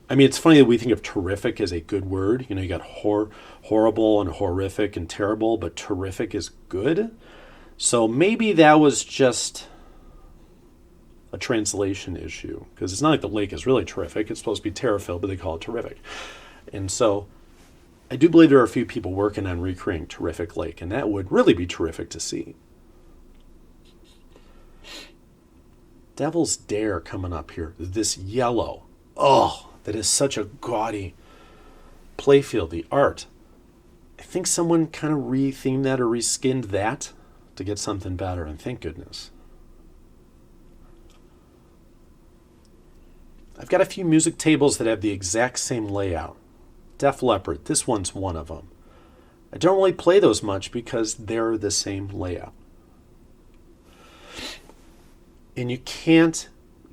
I mean, it's funny that we think of terrific as a good word. You know, you got horrible and horrific and terrible, but terrific is good. So maybe that was just a translation issue, because it's not like the lake is really terrific. It's supposed to be Terrorville, but they call it terrific. And so I do believe there are a few people working on recreating Terrific Lake, and that would really be terrific to see. Devil's Dare coming up here. This yellow. Oh, that is such a gaudy playfield, the art. I think someone kind of rethemed that or reskinned that to get something better, and thank goodness. I've got a few music tables that have the exact same layout. Def Leppard, this one's one of them. I don't really play those much because they're the same layout. And you can't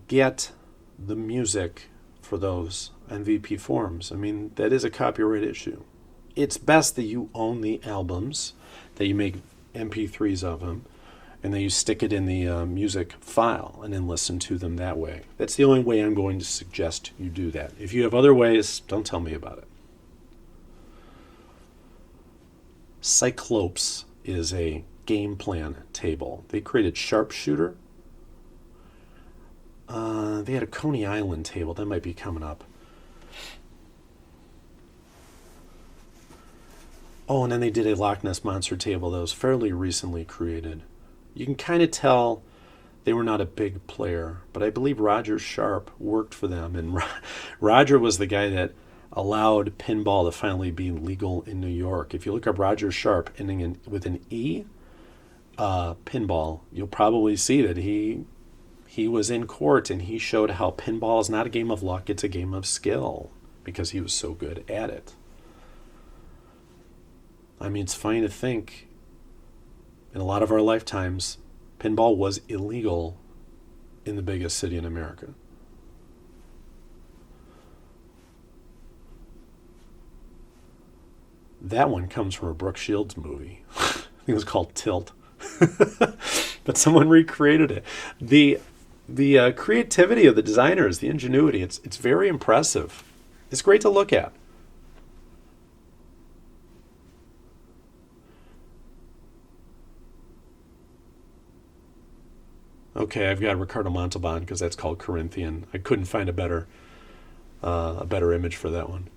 get the music for those on VP forums. I mean, that is a copyright issue. It's best that you own the albums, that you make MP3s of them, and then you stick it in the music file and then listen to them that way. That's the only way I'm going to suggest you do that. If you have other ways, don't tell me about it. Cyclopes is a game plan table. They created Sharpshooter. They had a Coney Island table. That might be coming up. Oh, and then they did a Loch Ness Monster table that was fairly recently created. You can kind of tell they were not a big player, but I believe Roger Sharp worked for them. And Roger was the guy that allowed pinball to finally be legal in New York. If you look up Roger Sharp ending with an E, pinball, you'll probably see that he was in court and he showed how pinball is not a game of luck, it's a game of skill, because he was so good at it. I mean, it's funny to think, in a lot of our lifetimes, pinball was illegal in the biggest city in America. That one comes from a Brooke Shields movie. I think it was called Tilt. But someone recreated it. The creativity of the designers, the ingenuity, it's very impressive. It's great to look at. Okay, I've got Ricardo Montalban because that's called Corinthian. I couldn't find a better image for that one.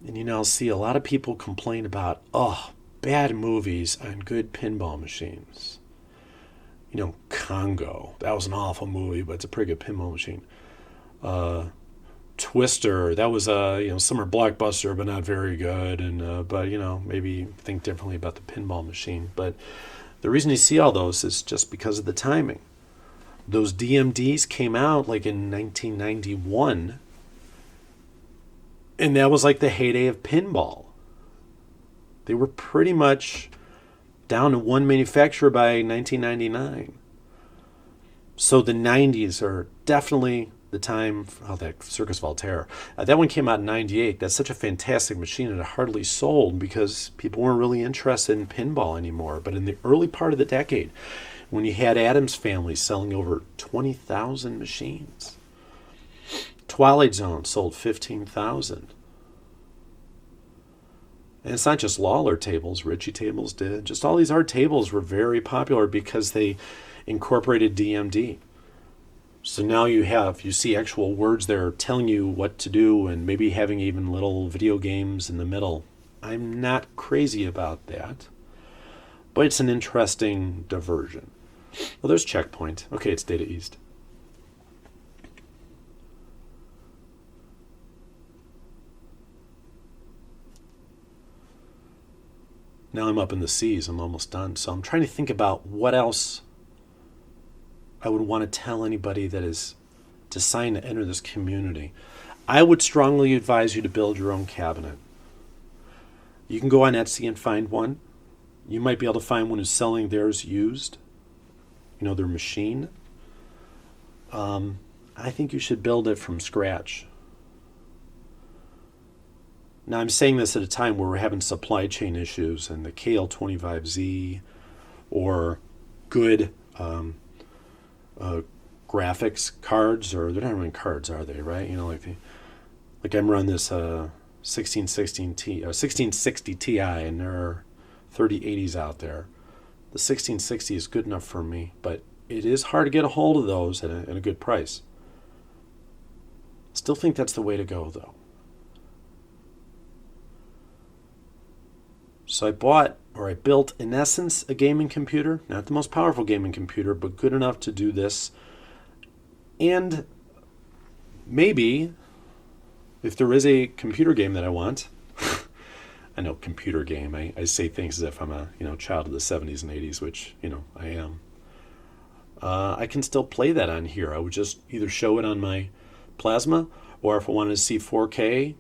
And I'll see a lot of people complain about, bad movies on good pinball machines. Congo, that was an awful movie, but it's a pretty good pinball machine. Twister, that was a summer blockbuster, but not very good. And but maybe think differently about the pinball machine. But the reason you see all those is just because of the timing. Those DMDs came out like in 1991, and that was like the heyday of pinball. They were pretty much down to one manufacturer by 1999. So the 90s are definitely the time, oh, that Circus Voltaire. That one came out in 98. That's such a fantastic machine, and it hardly sold because people weren't really interested in pinball anymore. But in the early part of the decade, when you had Addams Family selling over 20,000 machines, Twilight Zone sold 15,000. And it's not just Lawler tables, Ritchie tables did. Just all these art tables were very popular because they incorporated DMD. So now you see actual words there telling you what to do and maybe having even little video games in the middle. I'm not crazy about that, but it's an interesting diversion. Well, there's Checkpoint. Okay, it's Data East. Now I'm up in the C's. I'm almost done. So I'm trying to think about what else I would want to tell anybody that is deciding to enter this community. I would strongly advise you to build your own cabinet. You can go on Etsy and find one. You might be able to find one who's selling theirs used, their machine. I think you should build it from scratch. Now, I'm saying this at a time where we're having supply chain issues, and the KL25Z or good graphics cards, or they're not even cards, are they? Right? Like I'm running this 1660 Ti, and there are 3080s out there. The 1660 is good enough for me, but it is hard to get a hold of those at a good price. Still think that's the way to go, though. So I built, in essence, a gaming computer. Not the most powerful gaming computer, but good enough to do this. And maybe, if there is a computer game that I want, I know computer game, I say things as if I'm a child of the 70s and 80s, which, I am. I can still play that on here. I would just either show it on my plasma, or if I wanted to see 4K,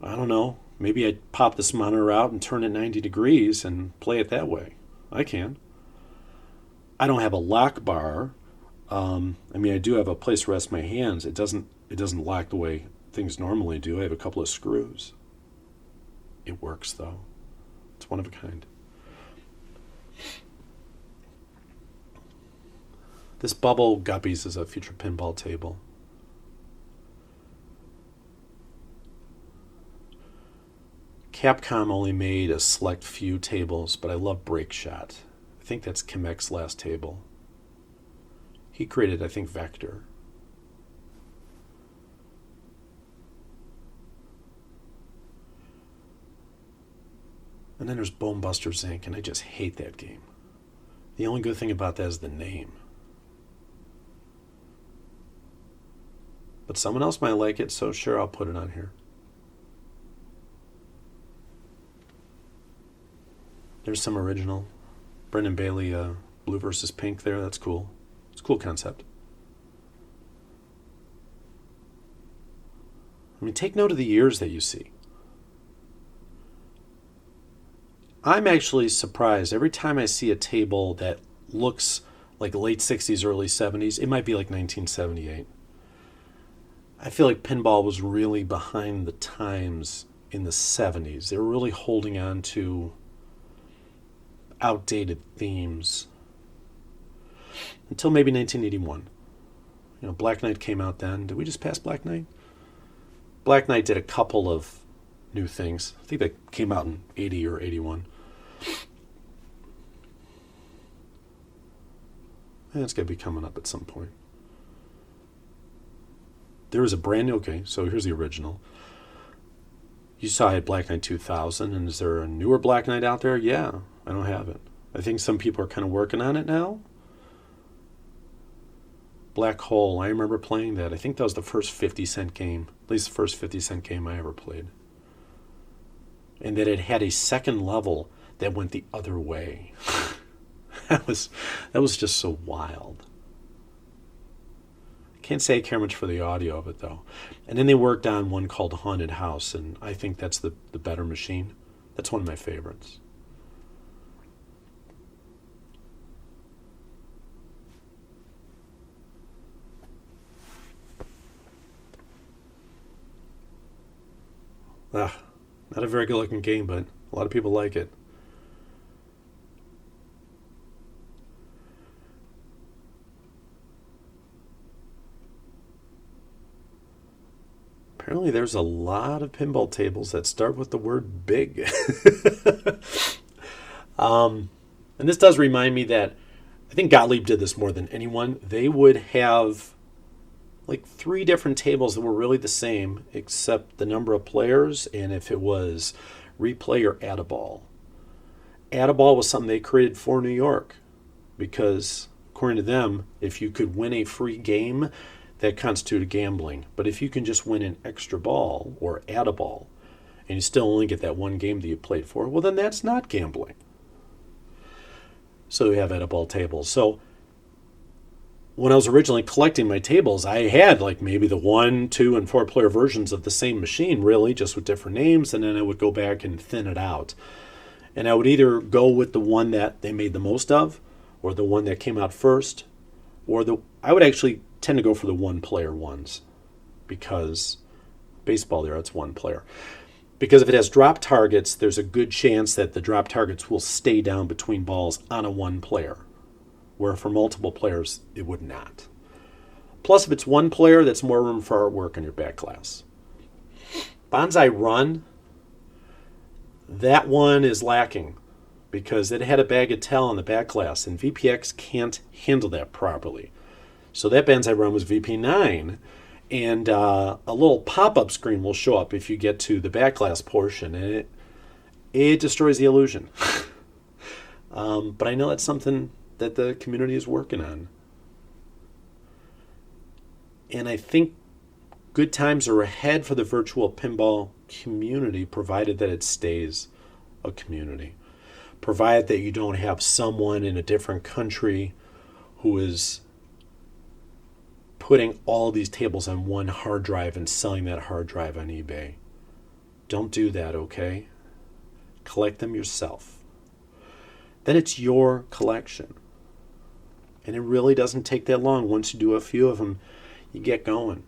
I don't know, maybe I'd pop this monitor out and turn it 90 degrees and play it that way. I can. I don't have a lock bar. I do have a place to rest my hands. It doesn't lock the way things normally do. I have a couple of screws. It works, though. It's one of a kind. This bubble Guppies is a future pinball table. Capcom only made a select few tables, but I love Break Shot. I think that's Kimek's last table. He created, I think, Vector. And then there's Bone Busters Inc., and I just hate that game. The only good thing about that is the name. But someone else might like it, so sure, I'll put it on here. There's some original. Brendan Bailey, Blue versus Pink there. That's cool. It's a cool concept. Take note of the years that you see. I'm actually surprised. Every time I see a table that looks like late 60s, early 70s, it might be like 1978. I feel like pinball was really behind the times in the 70s. They were really holding on to outdated themes until maybe 1981. Black Knight came out then. Did we just pass Black Knight? Black Knight did a couple of new things. I think that came out in 80 or 81. It's got to be coming up at some point. There is a brand new, okay, so here's the original. You saw I had Black Knight 2000, and is there a newer Black Knight out there? Yeah, I don't have it. I think some people are kind of working on it now. Black Hole, I remember playing that. I think that was the first 50-cent game, at least the first 50-cent game I ever played. And that it had a second level that went the other way. That was just so wild. Can't say I care much for the audio of it, though. And then they worked on one called Haunted House, and I think that's the better machine. That's one of my favorites. Not a very good looking game, but a lot of people like it. Apparently there's a lot of pinball tables that start with the word big. And this does remind me that I think Gottlieb did this more than anyone. They would have like 3 different tables that were really the same, except the number of players and if it was replay or add a ball. Add a ball was something they created for New York because, according to them, if you could win a free game, that constituted gambling. But if you can just win an extra ball or add a ball and you still only get that one game that you played for, well, then that's not gambling. So we have add a ball tables. So when I was originally collecting my tables, I had like maybe the 1, 2, and 4 player versions of the same machine, really, just with different names, and then I would go back and thin it out. And I would either go with the one that they made the most of, or the one that came out first, or I would actually tend to go for the 1 player ones, because baseball there, it's 1 player. Because if it has drop targets, there's a good chance that the drop targets will stay down between balls on a 1 player, where for multiple players, it would not. Plus, if it's 1 player, that's more room for artwork on your back glass. Bonsai Run, that one is lacking because it had a bag of tell on the back glass, and VPX can't handle that properly. So that Bonsai Run was VP9, and a little pop-up screen will show up if you get to the back glass portion, and it destroys the illusion. But I know that's something that the community is working on. And I think good times are ahead for the virtual pinball community, provided that it stays a community. Provided that you don't have someone in a different country who is putting all these tables on one hard drive and selling that hard drive on eBay. Don't do that, okay? Collect them yourself. Then it's your collection. And it really doesn't take that long. Once you do a few of them, you get going.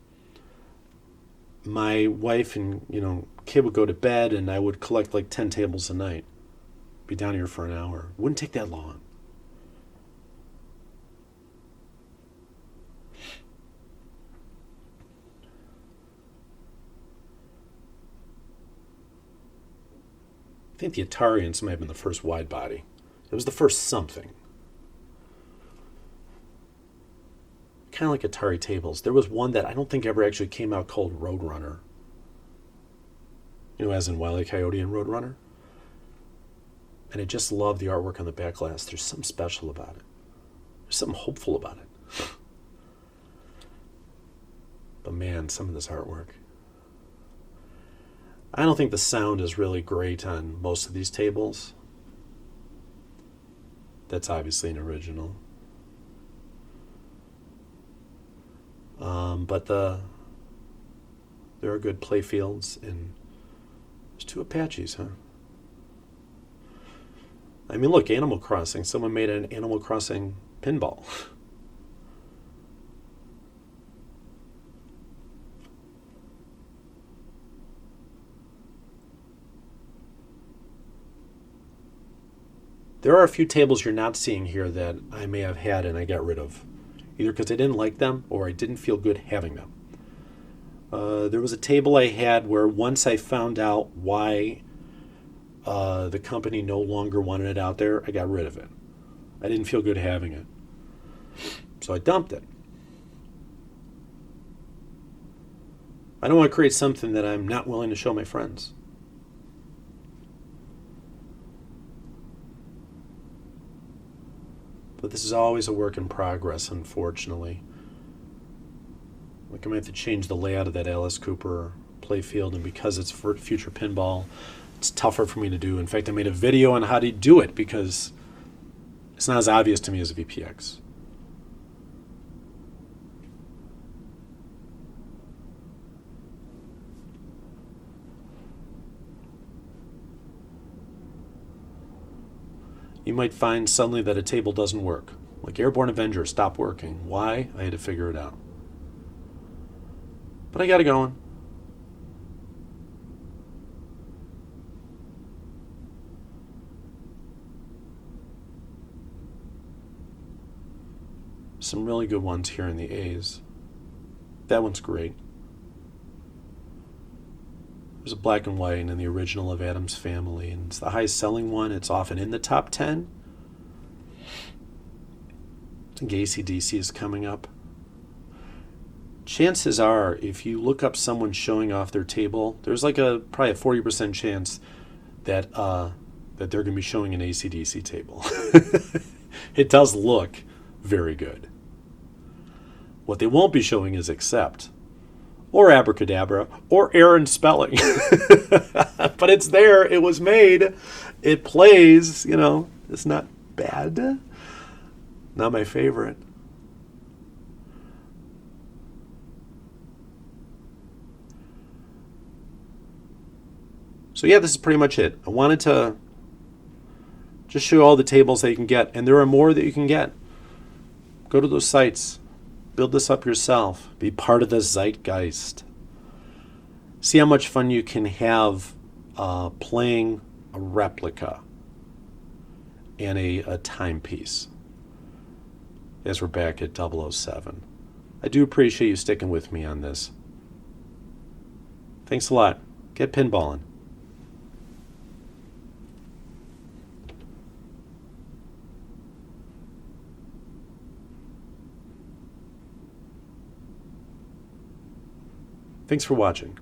My wife and kid would go to bed, and I would collect like 10 tables a night. Be down here for an hour. Wouldn't take that long. I think the Atarians might have been the first wide body. It was the first something. Kind of like Atari tables. There was one that I don't think ever actually came out called Roadrunner. As in Wile E. Coyote and Roadrunner. And I just love the artwork on the back glass. There's something special about it. There's something hopeful about it. But man, some of this artwork. I don't think the sound is really great on most of these tables. That's obviously an original. But there are good play fields, and there's 2 Apaches, huh? I mean, look, Animal Crossing. Someone made an Animal Crossing pinball. There are a few tables you're not seeing here that I may have had and I got rid of. Either because I didn't like them or I didn't feel good having them. There was a table I had where once I found out why the company no longer wanted it out there, I got rid of it. I didn't feel good having it. So I dumped it. I don't want to create something that I'm not willing to show my friends. But this is always a work in progress, unfortunately. Like I might have to change the layout of that Alice Cooper playfield, and because it's for future pinball, it's tougher for me to do. In fact, I made a video on how to do it because it's not as obvious to me as a VPX. You might find suddenly that a table doesn't work. Like Airborne Avenger stopped working. Why? I had to figure it out. But I got it going. some really good ones here in the A's. That one's great. There's a black and white and the original of Addams Family, and it's the highest selling one. It's often in the top 10. I think AC/DC is coming up. Chances are, if you look up someone showing off their table, there's like probably a 40% chance that that they're going to be showing an AC/DC table. It does look very good. What they won't be showing is Accept, or Abracadabra, or Aaron Spelling. But it's there. It was made. It plays. It's not bad. Not my favorite. So yeah, this is pretty much it. I wanted to just show you all the tables that you can get, and there are more that you can get. Go to those sites. Build this up yourself. Be part of the zeitgeist. See how much fun you can have playing a replica and a timepiece. As we're back at 007. I do appreciate you sticking with me on this. Thanks a lot. Get pinballing. Thanks for watching.